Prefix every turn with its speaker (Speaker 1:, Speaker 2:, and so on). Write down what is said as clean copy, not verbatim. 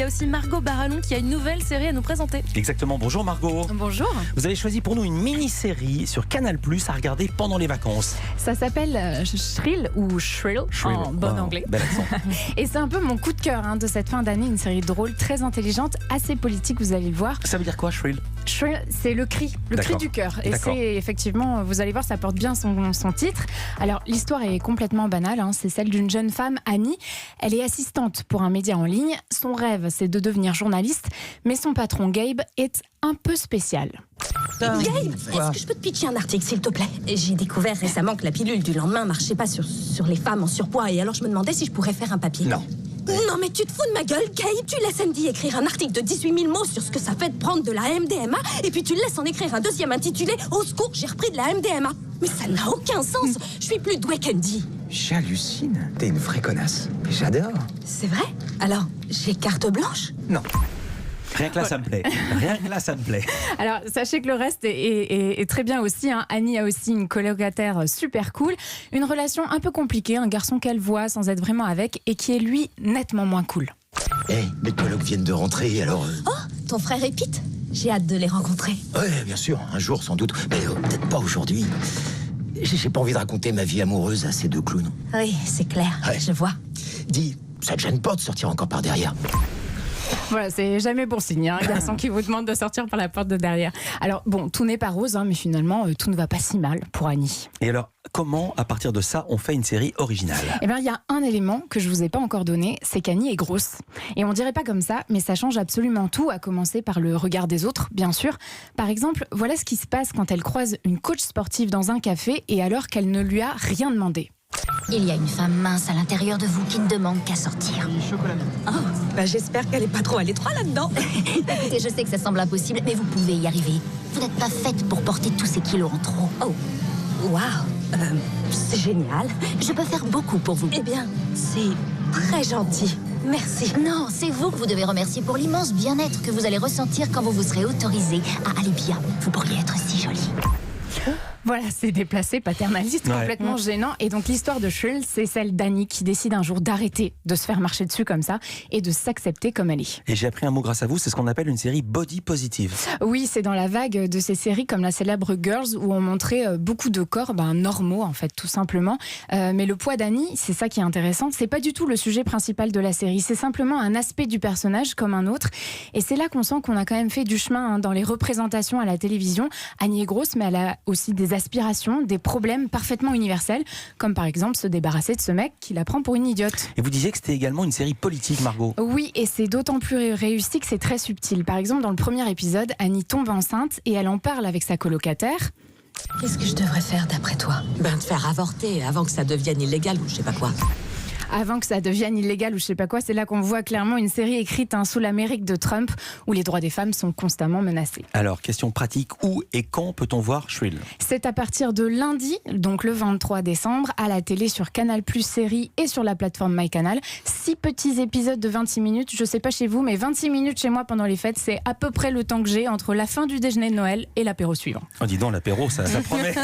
Speaker 1: y a aussi Margot Barallon qui a une nouvelle série à nous présenter.
Speaker 2: Exactement, bonjour Margot.
Speaker 1: Bonjour.
Speaker 2: Vous avez choisi pour nous une mini-série sur Canal+, à regarder pendant les vacances.
Speaker 1: Ça s'appelle Shrill ou Shrill en bon anglais.
Speaker 2: Bel accent.
Speaker 1: Et c'est un peu mon coup de cœur de cette fin d'année, une série drôle, très intelligente, assez politique, vous allez le voir.
Speaker 2: Ça veut dire quoi, Shrill?
Speaker 1: Shrill, c'est le cri du cœur. Et
Speaker 2: D'accord.
Speaker 1: c'est effectivement, vous allez voir, ça porte bien son titre. Alors, l'histoire est complètement banale, c'est celle d'une jeune femme, Annie. Elle est assistante pour un média en ligne. Son rêve, c'est de devenir journaliste, mais son patron, Gabe, est un peu spécial.
Speaker 3: Gabe, est-ce que je peux te pitcher un article, s'il te plaît? J'ai découvert récemment que la pilule du lendemain marchait pas sur les femmes en surpoids, et alors je me demandais si je pourrais faire un papier. Non, mais tu te fous de ma gueule, Gabe. Tu laisses Andy écrire un article de 18 000 mots sur ce que ça fait de prendre de la MDMA, et puis tu le laisses en écrire un deuxième intitulé « Au secours, j'ai repris de la MDMA ». Mais ça n'a aucun sens. Je suis plus douée qu'Andy.
Speaker 4: J'hallucine. T'es une vraie connasse. J'adore.
Speaker 3: C'est vrai? Alors, j'ai carte blanche?
Speaker 4: Non.
Speaker 2: Rien que là, ça me plaît. Rien que là, ça me plaît.
Speaker 1: Alors, sachez que le reste est très bien aussi. Annie a aussi une colocataire super cool. Une relation un peu compliquée, un garçon qu'elle voit sans être vraiment avec et qui est, lui, nettement moins cool.
Speaker 4: Hey, mes colocs viennent de rentrer, alors...
Speaker 3: Oh, ton frère et Pete? J'ai hâte de les rencontrer.
Speaker 4: Ouais, bien sûr, un jour sans doute, mais peut-être pas aujourd'hui. J'ai pas envie de raconter ma vie amoureuse à ces deux clowns.
Speaker 3: Oui, c'est clair,
Speaker 4: Ouais.
Speaker 3: je vois.
Speaker 4: Dis, ça te gêne pas de sortir encore par derrière?
Speaker 1: Voilà, c'est jamais bon signe, un garçon qui vous demande de sortir par la porte de derrière. Alors, bon, tout n'est pas rose, mais finalement, tout ne va pas si mal pour Annie.
Speaker 2: Et alors, comment, à partir de ça, on fait une série originale?
Speaker 1: Eh bien, il y a un élément que je vous ai pas encore donné, c'est qu'Annie est grosse. Et on dirait pas comme ça, mais ça change absolument tout, à commencer par le regard des autres, bien sûr. Par exemple, voilà ce qui se passe quand elle croise une coach sportive dans un café et alors qu'elle ne lui a rien demandé.
Speaker 5: Il y a une femme mince à l'intérieur de vous qui ne demande qu'à sortir.
Speaker 3: J'espère qu'elle est pas trop à l'étroit là-dedans.
Speaker 5: Écoutez, je sais que ça semble impossible, mais vous pouvez y arriver. Vous n'êtes pas faite pour porter tous ces kilos en trop.
Speaker 3: Oh, waouh, c'est génial.
Speaker 5: Je peux faire beaucoup pour vous.
Speaker 3: Eh bien, c'est très gentil. Merci.
Speaker 5: Non, c'est vous que vous devez remercier pour l'immense bien-être que vous allez ressentir quand vous vous serez autorisé à aller bien. Vous pourriez être si jolie.
Speaker 1: Voilà, c'est déplacé, paternaliste,
Speaker 2: Ouais.
Speaker 1: complètement gênant. Et donc l'histoire de Shrill, c'est celle d'Annie qui décide un jour d'arrêter de se faire marcher dessus comme ça et de s'accepter comme elle est.
Speaker 2: Et j'ai appris un mot grâce à vous, c'est ce qu'on appelle une série body positive.
Speaker 1: Oui, c'est dans la vague de ces séries comme la célèbre Girls où on montrait beaucoup de corps normaux en fait, tout simplement. Mais le poids d'Annie, c'est ça qui est intéressant, c'est pas du tout le sujet principal de la série, c'est simplement un aspect du personnage comme un autre. Et c'est là qu'on sent qu'on a quand même fait du chemin dans les représentations à la télévision. Annie est grosse, mais elle a aussi des aspirations, des problèmes parfaitement universels, comme par exemple se débarrasser de ce mec qui la prend pour une idiote.
Speaker 2: Et vous disiez que c'était également une série politique, Margot.
Speaker 1: Oui, et c'est d'autant plus réussi que c'est très subtil. Par exemple, dans le premier épisode, Annie tombe enceinte et elle en parle avec sa colocataire.
Speaker 3: Qu'est-ce que je devrais faire d'après toi? Ben, te faire avorter avant que ça devienne illégal ou je sais pas quoi.
Speaker 1: Avant que ça devienne illégal ou je sais pas quoi, c'est là qu'on voit clairement une série écrite sous l'Amérique de Trump où les droits des femmes sont constamment menacés.
Speaker 2: Alors, question pratique, où et quand peut-on voir Shrill?
Speaker 1: C'est à partir de lundi, donc le 23 décembre, à la télé sur Canal+ série et sur la plateforme MyCanal. 6 petits épisodes de 26 minutes, je sais pas chez vous, mais 26 minutes chez moi pendant les fêtes, c'est à peu près le temps que j'ai entre la fin du déjeuner de Noël et l'apéro suivant.
Speaker 2: Oh, dis donc, l'apéro, ça promet.